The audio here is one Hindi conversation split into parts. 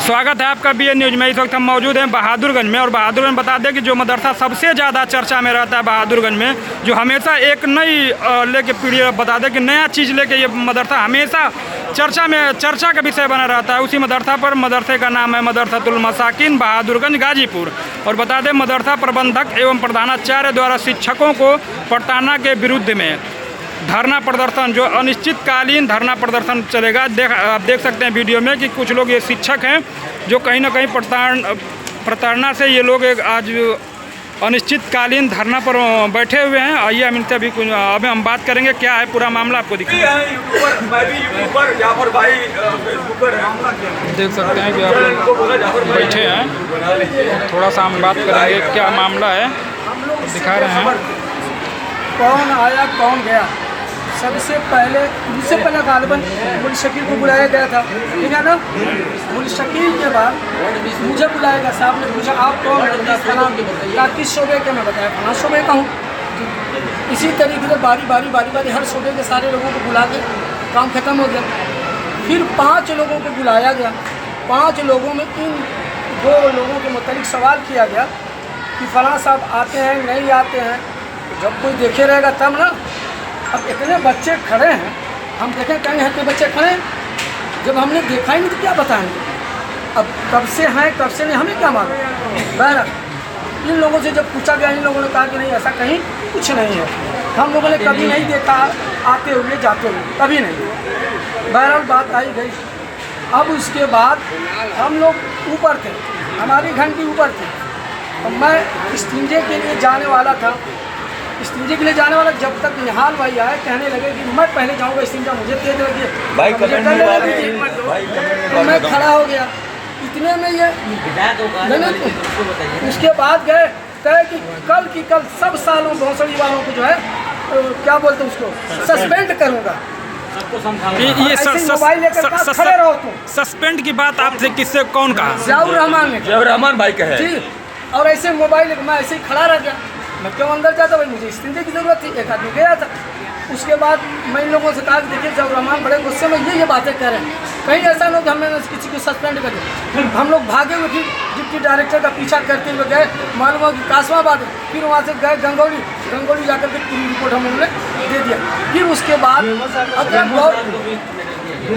स्वागत है आपका BN न्यूज़ में। इस वक्त हम मौजूद हैं बहादुरगंज में और बहादुरगंज में बता दें कि जो मदरसा सबसे ज़्यादा चर्चा में रहता है बहादुरगंज में, जो हमेशा एक नई लेके पीढ़ी बता दें कि नया चीज़ लेके ये मदरसा हमेशा चर्चा का विषय बना रहता है। उसी मदरसा पर मदरसे का नाम है मदरसतुल मसाकिन बहादुरगंज गाजीपुर। और बता दें मदरसा प्रबंधक एवं प्रधानाचार्य द्वारा शिक्षकों को प्रताड़ना के विरुद्ध में धरना प्रदर्शन, जो अनिश्चितकालीन धरना प्रदर्शन चलेगा। आप देख सकते हैं वीडियो में कि कुछ लोग ये शिक्षक हैं जो कहीं ना कहीं प्रताड़ना से ये लोग आज अनिश्चितकालीन धरना पर बैठे हुए हैं। आइए हम इनसे अभी हम बात करेंगे क्या है पूरा मामला, आपको दिखाएंगे। देख सकते हैं कि आप लोग बैठे हैं, थोड़ा सा हम बात करेंगे क्या मामला है, दिखा रहे हैं। कौन आया कौन गया, सबसे पहले मुझसे पहले गालिबन मुल्शकील को बुलाया गया था, ठीक है ना। मुल्शकील के बाद मुझे बुलाया गया, साहब ने पूछा आप कौन है, किस शोबे के, मैं बताया फलां शोबे का हूँ। इसी तरीके से बारी हर शोबे के सारे लोगों को बुला के काम ख़त्म हो गया। फिर 5 लोगों को बुलाया गया। 5 लोगों में इन 2 लोगों के मुतालिक सवाल किया गया कि फलां साहब आते हैं नहीं आते हैं। जब कोई देखे रहेगा तब ना। अब इतने बच्चे खड़े हैं, हम देखें कहीं हैं, बच्चे खड़े हैं, जब हमने देखा ही नहीं तो क्या बताएंगे। अब कब से हैं कब से नहीं, हमें क्या मालूम। बहरहाल इन लोगों से जब पूछा गया, इन लोगों ने कहा कि नहीं ऐसा कहीं कुछ नहीं है, हम लोगों ने कभी नहीं देखा आते हुए जाते हुए, कभी नहीं। बहरहाल बात आई गई। अब उसके बाद हम लोग ऊपर थे, हमारी घंटी ऊपर थी, और मैं इस्तिंजे के लिए जाने वाला था। इस्तिंजे के लिए जाने वाला, जब तक निहाल भाई आए कहने लगे कि मैं पहले जाऊंगा, इस्तिंजा मुझे तेज लगी, तो मैं खड़ा हो गया। इतने में ये उसके बाद गए कहे कि कल की कल सब सालों भोसड़ी वालों को जो है क्या बोलते हैं उसको सस्पेंड करूँगा। ये मोबाइल लेकर खड़े रहो तुम। सस्पेंड की बात आपसे किससे कौन कहा? ज़ियाउर रहमान ने, ज़ियाउर रहमान भाई कहे जी। और ऐसे मोबाइल मैं ऐसे ही खड़ा रह गया, मैं क्यों अंदर जाता भाई, मुझे इस्तिंजे की ज़रूरत थी। एक आदमी गया था। उसके बाद मैं इन लोगों से कहा कि देखिए ज़ियाउर रहमान बड़े गुस्से में ये बातें कर रहे हैं, कहीं ऐसा ना हो कि हमने किसी को सस्पेंड कर दिया। हम लोग भागे हुए, फिर डिप्टी डायरेक्टर का पीछा करते हुए गए, मालूम हो कि कासमाबाद है। फिर वहाँ से गए गंगौली जाकर के पूरी रिपोर्ट हम लोगों ने दे दिया। फिर उसके बाद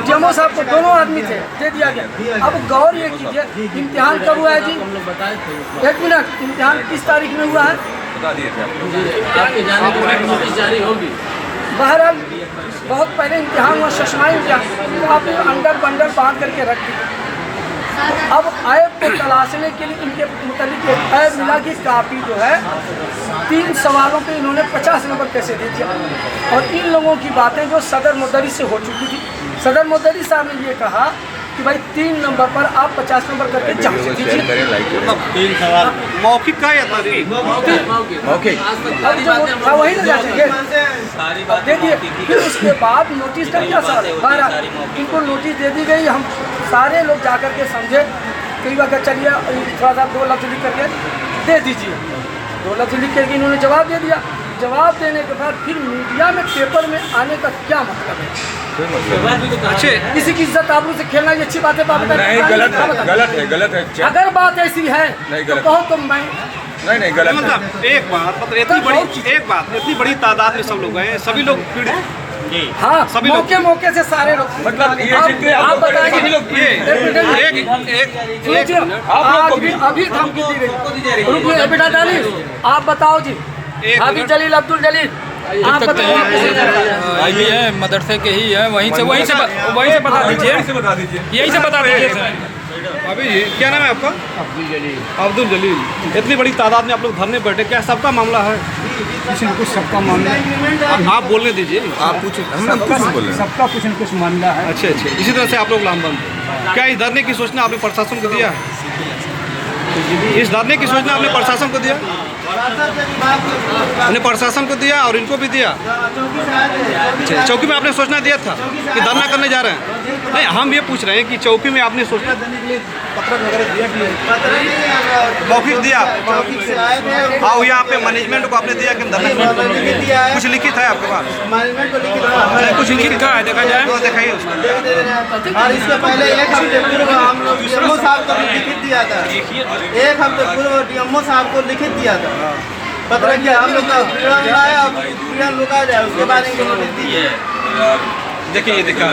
जमो साहब को दोनों आदमी थे, दे दिया गया। अब गौर ये कीजिए, इम्तिहान कब हुआ है जी? 1 मिनट, इम्तिहान किस तारीख में हुआ है? बहरहाल बहुत पहले इम्तिहान हुआ, शशनाई इम्तिहान, तो आपने अंडर बंडल बांध करके रख दी। अब ऐब को तलाशने के लिए इनके मुतालिक ऐब मिला कि कापी जो है 3 सवालों पे इन्होंने 50 नंबर कैसे दे दिया। और इन लोगों की बातें जो सदर मुदर्रिस से हो चुकी थी, सदर मुदर्रिस साहब ने ये कहा कि भाई 3 नंबर पर आप 50 नंबर करके जांच कीजिए। 3 सवाल मौखिक का या मौखिक था वही ना जांचेंगे, दे दिए। फिर उसके बाद नोटिस का क्या सवाल, 12 इनको नोटिस दे दी गई। हम सारे लोग जाकर के समझे, कई बार चलिए थोड़ा सा 2 लफ्ज़ लिख करके दे दीजिए। 2 लफ्ज़ लिख करके इन्होंने जवाब दे दिया। जवाब देने के बाद फिर मीडिया में पेपर में आने का क्या मतलब है? अच्छे किसी की इज्जत आबरू से खेलना ये अच्छी बात है? नहीं, गलत है। अगर बात ऐसी है तो कहो तो मैं नहीं गलत है। मतलब एक बात इतनी बड़ी तादाद में सब लोग गए, सभी लोग पीड़ित। हाँ, सभी मौके से सारे लोग, मतलब ये आप बताइए अभी धमकी दी गई। रुकिए बेटा डाली, आप बताओ जी। अभी जलील अब्दुल जलील आप बताओ, ये है मदरसे के ही है, वहीं से बता दीजिए, यहीं से बता दीजिए सर। अभी जी क्या नाम है आपका? अब्दुल जलील। इतनी बड़ी तादाद में आप लोग धरने बैठे, क्या सबका मामला है? कुछ न कुछ सबका मामला है। आप बोलने दीजिए, आप पूछे, सबका कुछ न कुछ मामला है। अच्छा इसी तरह से आप लोग लामबंद। क्या इस धरने की सूचना आपने प्रशासन को दिया है? इस धरने की सूचना आपने प्रशासन को दिया? हमने प्रशासन को दिया और इनको भी दिया। चौकी में आपने सूचना दिया था कि धरना करने जा रहे हैं? नहीं, हम ये पूछ रहे हैं कि चौकी में आपने सूचना देने के लिए पत्रक वगैरह दिया कि मौखिक दिया? हाँ, यहाँ पे मैनेजमेंट को आपने दिया कि हम धरना, कुछ लिखित है आपके पास? मैनेजमेंट को लिखित, कुछ लिखित का है, देखा जाए तो दिखाइए उसको। और इसके पहले एक शिफ्ट हम लोग डीएमओ साहब को भी लिखित दिया था, 1 हफ्ते पूर्व डीएमओ साहब को लिखित दिया था पत्र किया, हम लोग का पीड़न आया, पीड़न रुका जाए उसके बाद इनको नोटिस दी है। देखिए ये दिखा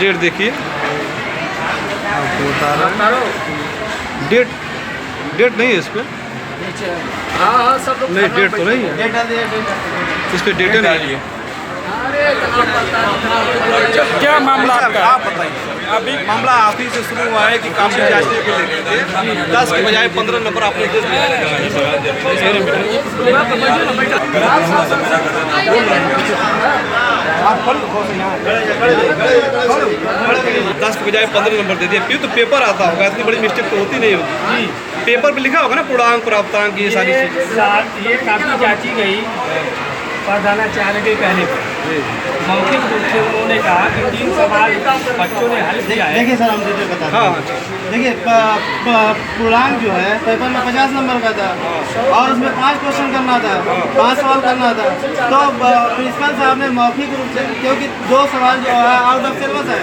डेट देखिए, डेट नहीं है इस पे, हाँ सब लोग नहीं डेट तो नहीं है डेटा दिया, डेटा इस पे, डेट नहीं है। क्या मामला आपका? आप बताइए। अभी मामला आप ही से शुरू हुआ है कि काफी जांचने को लेकर के 10 के बजाय 15 नंबर आपने दे दिया। 10 के बजाय 15 नंबर दे दिया, फिर तो पेपर आता होगा, इतनी बड़ी मिस्टेक तो होती नहीं होगी। पेपर पे लिखा होगा ना पूर्णांक प्राप्तांक ये सारी चीज़। ये काफ़ी जांची गई प्रधानाचार्य के कहने पर, मौखिक रूप से उन्होंने कहा कि 3 सवाल बच्चों ने हल किया है। देखिए सर हम डिटेल बता रहे हाँ हैं। देखिए पूर्णांक जो है पेपर में 50 नंबर का था और उसमें 5 क्वेश्चन करना था, 5 सवाल करना था, तो प्रिंसिपल साहब ने मौखिक रूप से, क्योंकि 2 सवाल जो है आउट ऑफ सिलेबस है,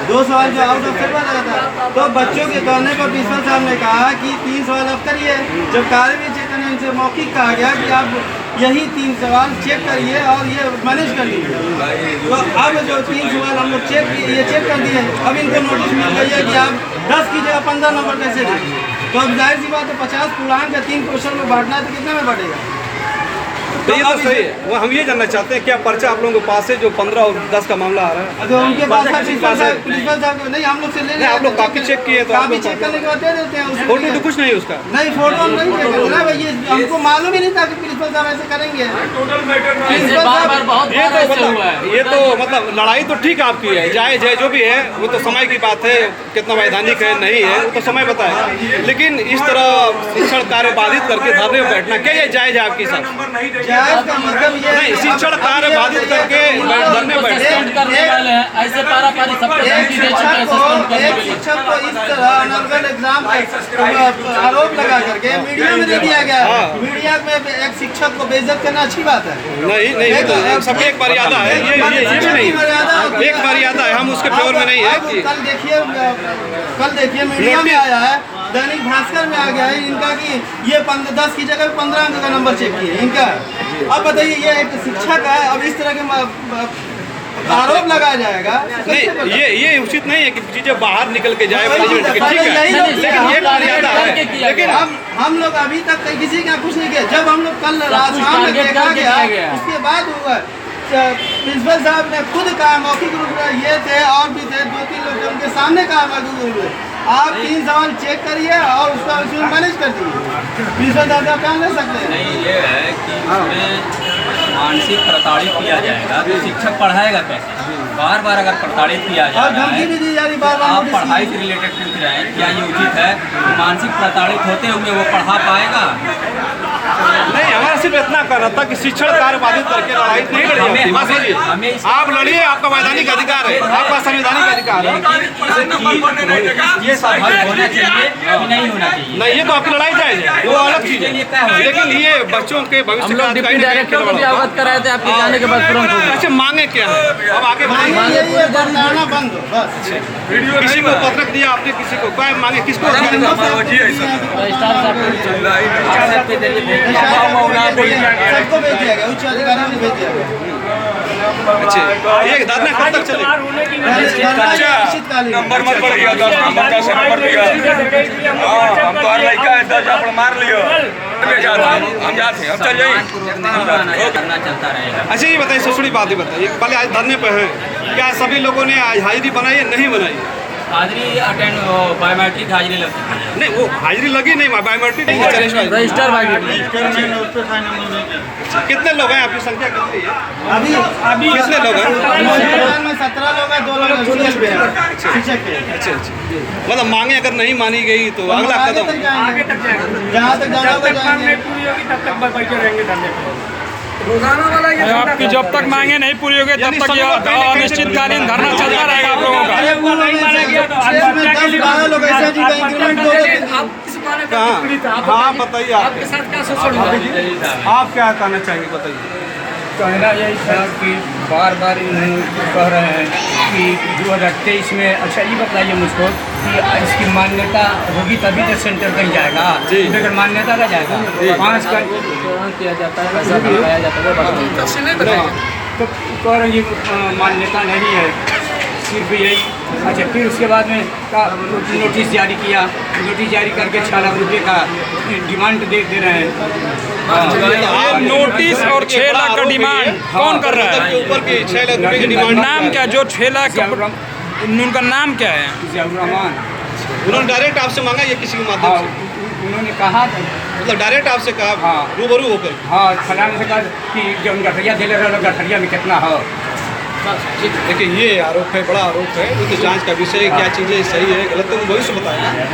2 सवाल जो आउट ऑफ सिलेबस आया था, तो बच्चों के कहने पर प्रिंसिपल साहब ने कहा कि 3 सवाल अब करिए। जब कार्य में चेक करने से मौखिक कहा गया कि आप यही 3 सवाल चेक करिए और ये मैनेज कर लीजिए, तो अब जो 3 सवाल हम लोग चेक कर दिए, अब इनको नोटिस मिल गई है कि आप 10 की जगह 15 नंबर कैसे देंगे। तो अब जाहिर सी बात है 50 पूर्णांक का 3 क्वेश्चन में बांटना है तो कितने में बढ़ेगा। तो ये तो सही है। वो हम ये जानना चाहते हैं क्या पर्चा आप लोगों के पास है जो 15 और 10 का मामला आ रहा है? तो उनके पास है प्रिंसिपल साहब नहीं, हम लोग से ले नहीं, आप लोग काफी चेक किए तो काफी चेक करने के बाद दे देते हैं। फोटो तो कुछ नहीं उसका, नहीं फोटो हम नहीं चेक करते ना भाई, ये हमको मालूम ही नहीं था कि प्रिंसिपल साहब ऐसे करेंगे। प्रिंसिपल साहब ये तो मतलब लड़ाई तो ठीक आपकी है, जायज है, जो भी है वो तो समय की बात है, कितना वैधानिक है नहीं है वो तो समय बताएगा, लेकिन इस तरह शिक्षण कार्य बाधित करके धरने में बैठना क्या ये जायज है आपके साथ? जायज का मतलब ये नहीं, शिक्षण कार्य बाधित करके धरने में बैठना ऐसे पारा-पारी सब एक शिक्षक को इस तरह अनर्गल एग्जाम आरोप लगा करके मीडिया में दे दिया गया। मीडिया में एक शिक्षक को बेइज्जत करना अच्छी बात है? नहीं, तो सबकी एक मर्यादा है, ये भी नहीं, एक मर्यादा है, हम उसके फेवर में नहीं है। कल देखिए मीडिया में आया है, दैनिक भास्कर में आ गया है इनका कि ये 10 की जगह 15 अंक का नंबर चेक किए इनका। अब बताइए ये एक शिक्षक है, अब इस तरह के आरोप लगाया जाएगा नहीं, ये उचित नहीं है कि चीजें बाहर निकल के जाए, ठीक है, लेकिन ये मर्यादा है। लेकिन हम लोग अभी तक किसी का कुछ नहीं किया। जब हम लोग कल राजस्थान में देखा गया उसके बाद हुआ, प्रिंसिपल साहब ने खुद कहा मौखिक रूप से, ये थे और भी थे 2-3 लोग थे, उनके सामने कहा मौखिक रूप से आप 3 सवाल चेक करिए और उसका मैनेज कर दीजिए। प्रिंसिपल साहब आप काम ले सकते हैं। नहीं, ये है कि इसमें मानसिक प्रताड़ित किया जाएगा तो शिक्षक पढ़ाएगा कैसे? बार बार अगर प्रताड़ित किया जा और रहा धमकी भी दी जा रही है, बार बार। आप पढ़ाई से रिलेटेड पूछ रहे हैं, क्या ये उचित है? मानसिक प्रताड़ित होते हुए वो पढ़ा पाएगा? नहीं, हमारा सिर्फ इतना कहना था कि शिक्षण कार्य बाधित करके लड़ाई नहीं लड़िए, आप लड़िए, आपका वैधानिक अधिकार है, आपका संवैधानिक अधिकार है, ये सब हल होना चाहिए कि नहीं होना चाहिए? नहीं, ये तो आपकी लड़ाई जायज है, वो अलग चीज है, लेकिन ये बच्चों के भविष्य का डायरेक्टर को भी अवगत कराए थे आपके जाने के बाद तुरंत। अच्छा, मांगे क्या है अब आगे ये बताना बंद हो बस। किसी को पत्रक दिया आपने, किसी को क्या मांगे, किसको? सबको भेज दिया गया, उच्च अधिकारियों को भेज दिया गया। अच्छा, ये धरना कब तक चलेगा? नंबर मत बढ़ गया, 10 नंबर 10 नंबर दिया। हम तो हर लड़का है 10 आप मार लियो, हम जाते हैं, हम चल जाइए, करना चलता रहेगा। अच्छा ये बताइए, ससुरी बात ही बताइए, पहले आज धरने पे हैं, क्या सभी लोगों ने आज हाजिरी बनाई है नहीं बनाई? हाजिरी अटेंड, बायोमेट्रिक हाजिरी लगती है। नहीं, वो हाजिरी लगी नहीं, बायोमेट्रिक नहीं, रजिस्टर कितने लोग हैं? आपकी संख्या कितनी है अभी कितने लोग हैं? में 17 लोग हैं, 2 लोग शिक्षक के। अच्छा, मतलब मांगे अगर नहीं मानी गई तो अगला कदम आगे तक जाएंगे, जहाँ तक जाना होगा जाएंगे। रोजाना वाला ये आपकी जब तक मांगे नहीं पूरी होगी तब तक ये अनिश्चितकालीन धरना चलता रहेगा आप लोगों का। हाँ, बताइए, आपके साथ क्या शोषण हुआ? आप क्या कहना चाहेंगे बताइए? कहना यही था कि बार बार इन्होंने कह रहे हैं कि 2023 में, अच्छा ये बताइए मुझको कि इसकी मान्यता होगी तभी तो सेंटर कहीं जाएगा, बगैर मान्यता का जाएगा 5 का किया जाता है, पैसा लगाया जाता है, तो कह रहे हैं ये मान्यता नहीं है, सिर्फ यही। अच्छा फिर उसके बाद में नोटिस जारी किया, नोटिस जारी करके 6 लाख रुपये का डिमांड दे रहे हैं। ये नोटिस और 6 लाख का डिमांड कौन कर रहा है? ऊपर की 6 लाख रुपए की डिमांड। नाम क्या? जो 6 लाख उनका नाम क्या है? जियाउर रहमान। उन्होंने डायरेक्ट आपसे मांगा या किसी के माध्यम से? उन्होंने कहा, मतलब डायरेक्ट आपसे कहा? हाँ। रूबरू होकर? हाँ, फलाने से कहा कि जो गठरिया दे रहे गठरिया में कितना है। देखिए ये आरोप है, बड़ा आरोप है, ये तो जांच का विषय है, क्या चीज़ें सही है गलत है वो भविष्य बताएगा।